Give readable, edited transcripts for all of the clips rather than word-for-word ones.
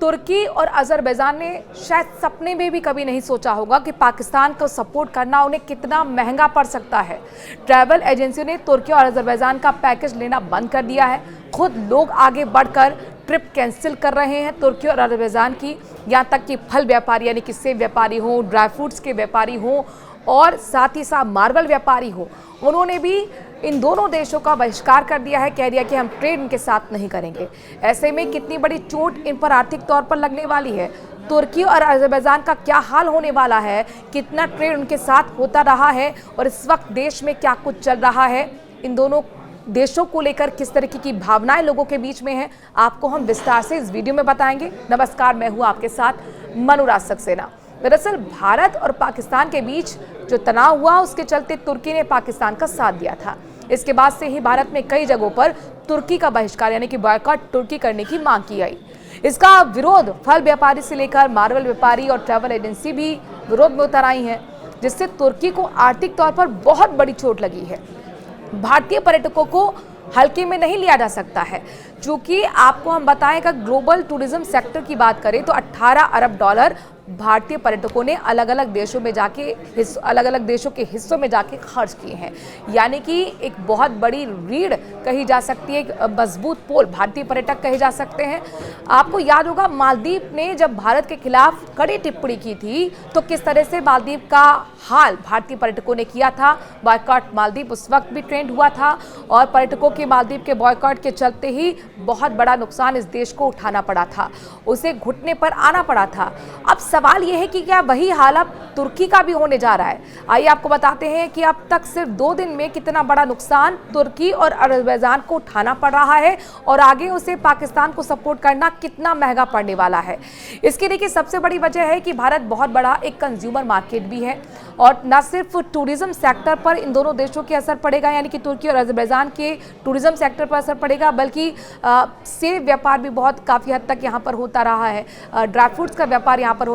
तुर्की और अजरबैजान ने शायद सपने में भी कभी नहीं सोचा होगा कि पाकिस्तान को सपोर्ट करना उन्हें कितना महंगा पड़ सकता है। ट्रैवल एजेंसी ने तुर्की और अजरबैजान का पैकेज लेना बंद कर दिया है। खुद लोग आगे बढ़कर ट्रिप कैंसिल कर रहे हैं तुर्की और अजरबैजान की। यहाँ तक कि फल व्यापारी यानी कि सेब व्यापारी हों, ड्राई फ्रूट्स के व्यापारी हों और साथ ही साथ मार्बल व्यापारी हो, उन्होंने भी इन दोनों देशों का बहिष्कार कर दिया है। कह दिया कि हम ट्रेड इनके साथ नहीं करेंगे। ऐसे में कितनी बड़ी चोट इन पर आर्थिक तौर पर लगने वाली है, तुर्की और अजरबैजान का क्या हाल होने वाला है, कितना ट्रेड उनके साथ होता रहा है और इस वक्त देश में क्या कुछ चल रहा है, इन दोनों देशों को लेकर किस तरीके की भावनाएं लोगों के बीच में हैं, आपको हम विस्तार से इस वीडियो में बताएंगे। नमस्कार, मैं हूं आपके साथ मनुराज सक्सेना। दरअसल भारत और पाकिस्तान के बीच जो तनाव हुआ उसके चलते तुर्की ने पाकिस्तान का साथ दिया था। इसके बाद से ही भारत में कई जगहों पर तुर्की का बहिष्कार यानी कि बॉयकॉट तुर्की करने की मांग की गई। इसका विरोध फल व्यापारी से लेकर मार्बल व्यापारी और ट्रैवल एजेंसी भी विरोध में उतर आई हैं, जिससे तुर्की को आर्थिक तौर पर बहुत बड़ी चोट लगी है। भारतीय पर्यटकों को हल्के में नहीं लिया जा सकता है, क्योंकि आपको हम बताएं कि ग्लोबल टूरिज्म सेक्टर की बात करें तो 18 अरब डॉलर भारतीय पर्यटकों ने अलग अलग देशों में जाके अलग अलग देशों के हिस्सों में जाके खर्च किए हैं। यानी कि एक बहुत बड़ी रीढ़ कही जा सकती है, एक मजबूत पोल भारतीय पर्यटक कहे जा सकते हैं। आपको याद होगा मालदीव ने जब भारत के खिलाफ कड़ी टिप्पणी की थी तो किस तरह से मालदीव का हाल भारतीय पर्यटकों ने किया था। बॉयकॉट मालदीव उस वक्त भी ट्रेंड हुआ था और पर्यटकों के मालदीव के बॉयकॉट के चलते ही बहुत बड़ा नुकसान इस देश को उठाना पड़ा था, उसे घुटने पर आना पड़ा था। अब सवाल यह है कि क्या वही हाल अब तुर्की का भी होने जा रहा है। आइए आपको बताते हैं कि अब तक सिर्फ 2 दिन में कितना बड़ा नुकसान तुर्की और अजरबैजान को उठाना पड़ रहा है और आगे उसे पाकिस्तान को सपोर्ट करना कितना महंगा पड़ने वाला है। इसकी देखिए सबसे बड़ी वजह है कि भारत बहुत बड़ा एक कंज्यूमर मार्केट भी है और न सिर्फ टूरिज्म सेक्टर पर इन दोनों देशों के असर पड़ेगा यानी कि तुर्की और अजरबैजान के टूरिज्म सेक्टर पर असर पड़ेगा, बल्कि सेब व्यापार भी काफ़ी हद तक यहाँ पर होता रहा है, ड्राई फ्रूट्स का व्यापार यहाँ पर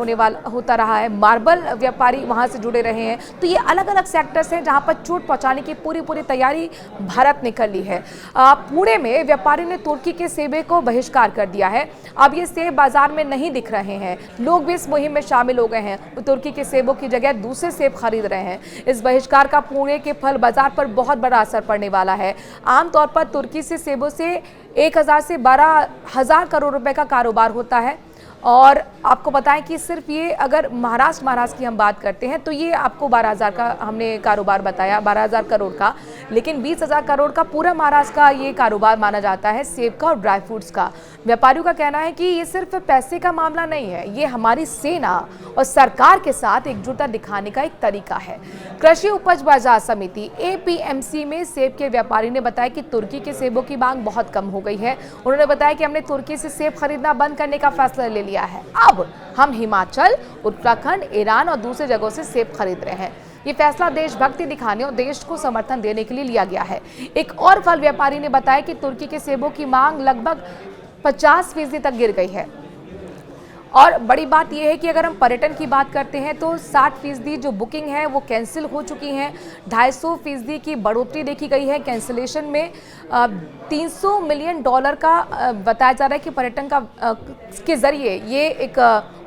होता रहा है, मार्बल व्यापारी वहाँ से जुड़े रहे हैं। तो ये अलग अलग सेक्टर्स हैं जहाँ पर चोट पहुँचाने की पूरी तैयारी भारत ने कर ली है। पुणे में व्यापारी ने तुर्की के सेबे को बहिष्कार कर दिया है। अब ये सेब बाजार में नहीं दिख रहे हैं, लोग भी इस मुहिम में शामिल हो गए हैं, तो तुर्की के सेबों की जगह दूसरे सेब खरीद रहे हैं। इस बहिष्कार का पुणे के फल बाजार पर बहुत बड़ा असर पड़ने वाला है। आमतौर पर तुर्की से सेबों से 1000 से 12,000 करोड़ रुपए का कारोबार होता है और आपको बताएं कि सिर्फ ये अगर महाराष्ट्र की हम बात करते हैं तो ये आपको 12,000 का हमने कारोबार बताया, 12,000 करोड़ का, लेकिन 20,000 करोड़ का पूरा महाराष्ट्र का ये कारोबार माना जाता है सेब का और ड्राई फ्रूट्स का। व्यापारियों का कहना है कि ये सिर्फ पैसे का मामला नहीं है, ये हमारी सेना और सरकार के साथ एकजुटता दिखाने का एक तरीका है। कृषि उपज बाजार समिति APMC में सेब के व्यापारी ने बताया कि तुर्की के सेबों की मांग बहुत कम हो गई है। उन्होंने बताया कि हमने तुर्की से सेब खरीदना बंद करने का फैसला ले लिया है। अब हम हिमाचल, उत्तराखंड, ईरान और दूसरे जगहों से सेब खरीद रहे हैं। ये फैसला देशभक्ति दिखाने और देश को समर्थन देने के लिए लिया गया है। एक और फल व्यापारी ने बताया कि तुर्की के सेबों की मांग लगभग 50% तक गिर गई है। और बड़ी बात यह है कि अगर हम पर्यटन की बात करते हैं तो 60% जो बुकिंग है वो कैंसिल हो चुकी हैं। 250% की बढ़ोतरी देखी गई है कैंसिलेशन में। $300 मिलियन का बताया जा रहा है कि पर्यटन का के जरिए ये एक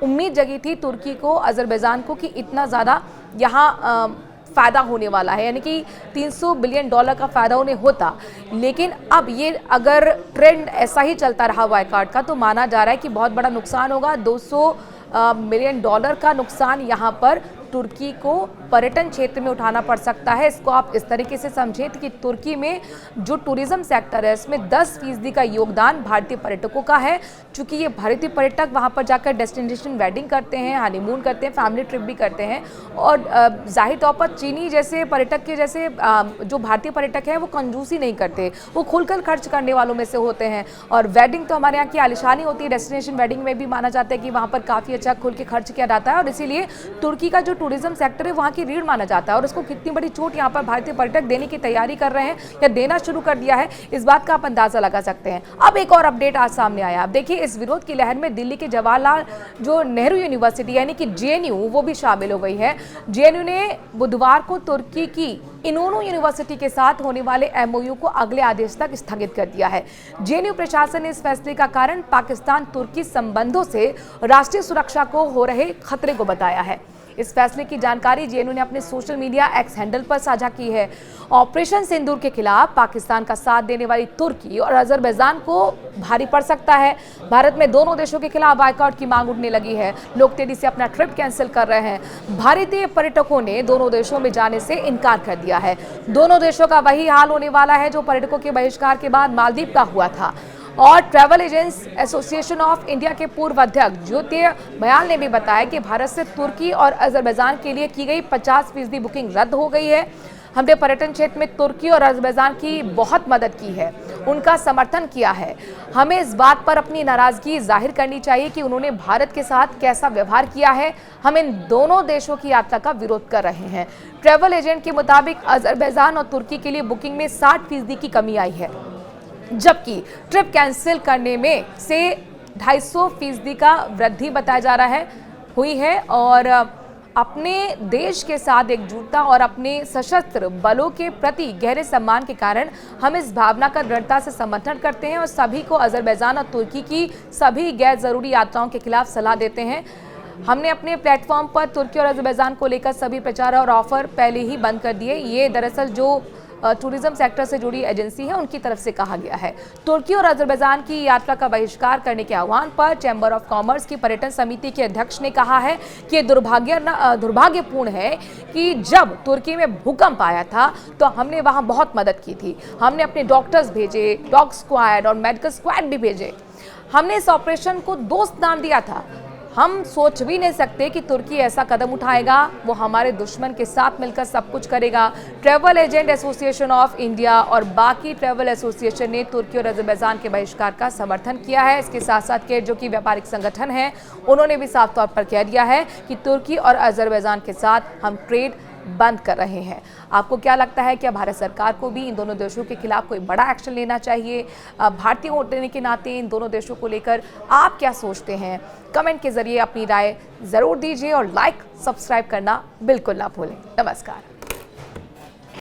उम्मीद जगी थी तुर्की को, अजरबैजान को, कि इतना ज़्यादा यहाँ फ़ायदा होने वाला है, यानी कि $300 बिलियन का फ़ायदा उन्हें होता। लेकिन अब ये अगर ट्रेंड ऐसा ही चलता रहा बॉयकॉट का तो माना जा रहा है कि बहुत बड़ा नुकसान होगा। $200 मिलियन का नुकसान यहाँ पर तुर्की को पर्यटन क्षेत्र में उठाना पड़ सकता है। इसको आप इस तरीके से समझें कि तुर्की में जो टूरिज्म सेक्टर है इसमें 10% का योगदान भारतीय पर्यटकों का है, क्योंकि ये भारतीय पर्यटक वहाँ पर जाकर डेस्टिनेशन वेडिंग करते हैं, हनीमून करते हैं, फैमिली ट्रिप भी करते हैं। और जाहिर तौर पर चीनी जैसे पर्यटक के जैसे जो भारतीय पर्यटक हैं वो कंजूसी नहीं करते, वो खुलकर खर्च करने वालों में से होते हैं। और वेडिंग तो हमारे यहाँ की आलिशानी होती है, डेस्टिनेशन वेडिंग में भी माना जाता है कि वहाँ पर काफ़ी अच्छा खुल के खर्च किया जाता है और इसीलिए तुर्की का जो टूरिज्म सेक्टर है वहाँ की रीढ़ माना जाता है, और उसको कितनी बड़ी चोट यहाँ पर भारतीय पर्यटक देने की तैयारी कर रहे हैं या देना शुरू कर दिया है, इस बात का आप अंदाजा लगा सकते हैं। अब एक और अपडेट आज सामने आया। आप देखिए, इस विरोध की लहर में दिल्ली के जवाहरलाल जो नेहरू यूनिवर्सिटी यानी कि जेएनयू वो भी शामिल हो गई है। जेएनयू ने बुधवार को तुर्की की इनोनू यूनिवर्सिटी के साथ होने वाले एमओयू को अगले आदेश तक स्थगित कर दिया है। जेएनयू प्रशासन ने इस फैसले का कारण पाकिस्तान तुर्की संबंधों से राष्ट्रीय सुरक्षा को हो रहे खतरे को बताया है। इस फैसले की जानकारी जेएनयू ने अपने सोशल मीडिया एक्स हैंडल पर साझा की है। ऑपरेशन सिंदूर के खिलाफ पाकिस्तान का साथ देने वाली तुर्की और अजरबैजान को भारी पड़ सकता है। भारत में दोनों देशों के खिलाफ बायकॉट की मांग उठने लगी है। लोग तेजी से अपना ट्रिप कैंसिल कर रहे हैं। भारतीय पर्यटकों ने दोनों देशों में जाने से इनकार कर दिया है। दोनों देशों का वही हाल होने वाला है जो पर्यटकों के बहिष्कार के बाद मालदीव का हुआ था। और travel agents association of India के पूर्व अध्यक्ष ज्योति बयाल ने भी बताया कि भारत से तुर्की और अजरबैजान के लिए की गई 50% बुकिंग रद्द हो गई है। हमने पर्यटन क्षेत्र में तुर्की और अजरबैजान की बहुत मदद की है, उनका समर्थन किया है। हमें इस बात पर अपनी नाराजगी जाहिर करनी चाहिए कि उन्होंने भारत के साथ कैसा व्यवहार किया है। हम इन दोनों देशों की यात्रा का विरोध कर रहे हैं। ट्रैवल एजेंट के मुताबिक अजरबैजान और तुर्की के लिए बुकिंग में 60% की कमी आई है, जबकि ट्रिप कैंसिल करने में से 250% का वृद्धि बताया जा रहा है हुई है। और अपने देश के साथ एकजुटता और अपने सशस्त्र बलों के प्रति गहरे सम्मान के कारण हम इस भावना का दृढ़ता से समर्थन करते हैं और सभी को अजरबैजान और तुर्की की सभी गैर जरूरी यात्राओं के खिलाफ सलाह देते हैं। हमने अपने प्लेटफॉर्म पर तुर्की और अजरबैजान को लेकर सभी प्रचार और ऑफर पहले ही बंद कर दिए। ये दरअसल जो टूरिज्म सेक्टर से जुड़ी एजेंसी है उनकी तरफ से कहा गया है। तुर्की और अजरबैजान की यात्रा का बहिष्कार करने के आह्वान पर चैम्बर ऑफ कॉमर्स की पर्यटन समिति के अध्यक्ष ने कहा है कि ये दुर्भाग्यपूर्ण है कि जब तुर्की में भूकंप आया था तो हमने वहां बहुत मदद की थी। हमने अपने डॉक्टर्स भेजे, डॉग स्क्वाड और मेडिकल स्क्वाड भी भेजे। हमने इस ऑपरेशन को दोस्त नाम दिया था। हम सोच भी नहीं सकते कि तुर्की ऐसा कदम उठाएगा। वो हमारे दुश्मन के साथ मिलकर सब कुछ करेगा। Travel agent association of India और बाकी ट्रैवल एसोसिएशन ने तुर्की और अजरबैजान के बहिष्कार का समर्थन किया है। इसके साथ साथ के जो कि व्यापारिक संगठन हैं उन्होंने भी साफ तौर पर कह दिया है कि तुर्की और अजरबैजान के साथ हम ट्रेड बंद कर रहे हैं। आपको क्या लगता है, क्या भारत सरकार को भी इन दोनों देशों के खिलाफ कोई बड़ा एक्शन लेना चाहिए? भारतीय होने के नाते इन दोनों देशों को लेकर आप क्या सोचते हैं? कमेंट के जरिए अपनी राय जरूर दीजिए और लाइक सब्सक्राइब करना बिल्कुल ना भूलें। नमस्कार।